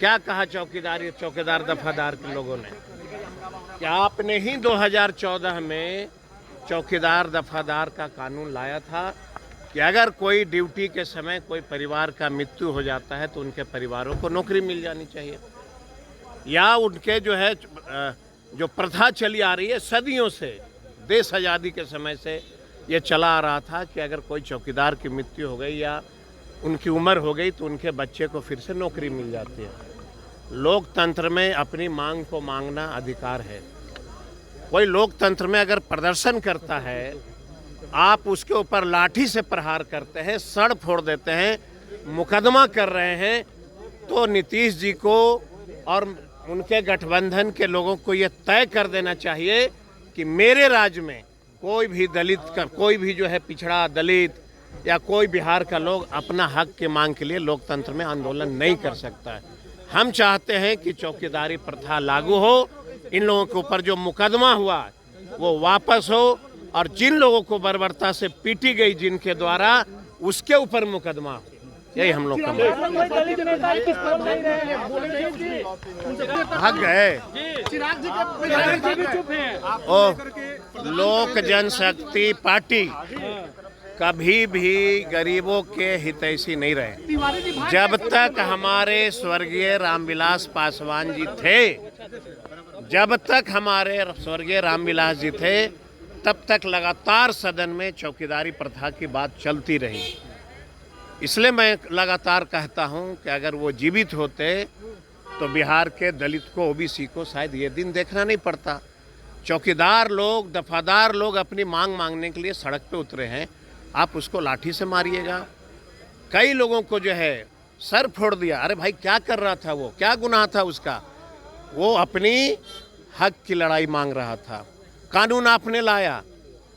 क्या कहा चौकीदार दफादार के लोगों ने कि आपने ही 2014 में चौकीदार दफादार का कानून लाया था कि अगर कोई ड्यूटी के समय कोई परिवार का मृत्यु हो जाता है तो उनके परिवारों को नौकरी मिल जानी चाहिए, या उनके जो है जो प्रथा चली आ रही है सदियों से, देश आज़ादी के समय से ये चला आ रहा था कि अगर कोई चौकीदार की मृत्यु हो गई या उनकी उम्र हो गई तो उनके बच्चे को फिर से नौकरी मिल जाती है। लोकतंत्र में अपनी मांग को मांगना अधिकार है। कोई लोकतंत्र में अगर प्रदर्शन करता है, आप उसके ऊपर लाठी से प्रहार करते हैं, सड़ फोड़ देते हैं, मुकदमा कर रहे हैं, तो नीतीश जी को और उनके गठबंधन के लोगों को ये तय कर देना चाहिए कि मेरे राज्य में कोई भी दलित का, कोई भी जो है पिछड़ा दलित या कोई बिहार का लोग अपना हक के मांग के लिए लोकतंत्र में आंदोलन नहीं कर सकता है। हम चाहते हैं कि चौकीदारी प्रथा लागू हो, इन लोगों के ऊपर जो मुकदमा हुआ वो वापस हो, और जिन लोगों को बर्बरता से पीटी गई जिनके द्वारा, उसके ऊपर मुकदमा हो। यही हम लोग का भाग गए। लोक जनशक्ति पार्टी कभी भी गरीबों के हितैषी नहीं रहे। जब तक हमारे स्वर्गीय रामविलास पासवान जी थे, जब तक हमारे स्वर्गीय रामविलास जी थे, तब तक लगातार सदन में चौकीदारी प्रथा की बात चलती रही। इसलिए मैं लगातार कहता हूं कि अगर वो जीवित होते तो बिहार के दलित को, ओबीसी को शायद ये दिन देखना नहीं पड़ता। चौकीदार लोग, दफादार लोग अपनी मांग मांगने के लिए सड़क पे उतरे हैं, आप उसको लाठी से मारिएगा। कई लोगों को जो है सर फोड़ दिया। अरे भाई क्या कर रहा था वो, क्या गुनाह था उसका? वो अपनी हक की लड़ाई मांग रहा था। कानून आपने लाया,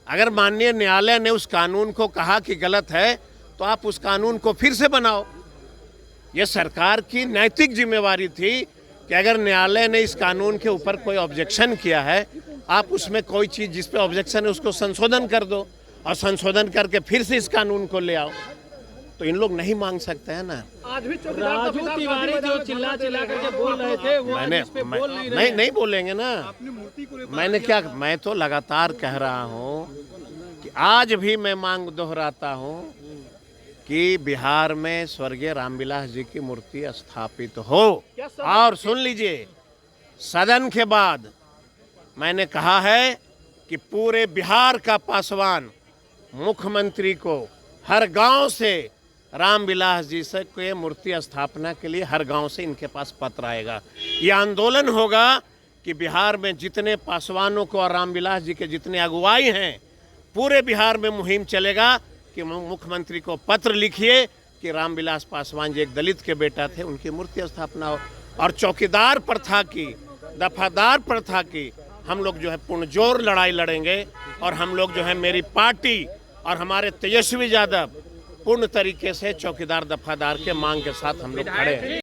अगर माननीय न्यायालय ने उस कानून को कहा कि गलत है तो आप उस कानून को फिर से बनाओ। ये सरकार की नैतिक जिम्मेवारी थी कि अगर न्यायालय ने इस कानून के ऊपर कोई ऑब्जेक्शन किया है, आप उसमें कोई चीज़ जिस पे ऑब्जेक्शन है उसको संशोधन कर दो, और संशोधन करके फिर से इस कानून को ले आओ। तो इन लोग नहीं मांग सकते हैं ना। आज भी राजू तिवारी जो चिल्ला करके बोल रहे थे वो नहीं बोलेंगे ना। मैंने क्या, मैं तो लगातार कह रहा हूँ कि आज भी मैं मांग दोहराता हूँ कि बिहार में स्वर्गीय रामविलास जी की मूर्ति स्थापित हो। और सुन लीजिए, सदन के बाद मैंने कहा है कि पूरे बिहार का पासवान मुख्यमंत्री को हर गांव से रामविलास जी से के मूर्ति स्थापना के लिए हर गांव से इनके पास पत्र आएगा। ये आंदोलन होगा कि बिहार में जितने पासवानों को और रामविलास जी के जितने अगुवाई हैं, पूरे बिहार में मुहिम चलेगा कि मुख्यमंत्री को पत्र लिखिए कि रामविलास पासवान जी एक दलित के बेटा थे, उनकी मूर्ति स्थापना हो। और चौकीदार प्रथा की, दफादार प्रथा की हम लोग जो है पुरजोर लड़ाई लड़ेंगे, और हम लोग जो है, मेरी पार्टी और हमारे तेजस्वी यादव पूर्ण तरीके से चौकीदार दफादार के मांग के साथ हम लोग खड़े हैं।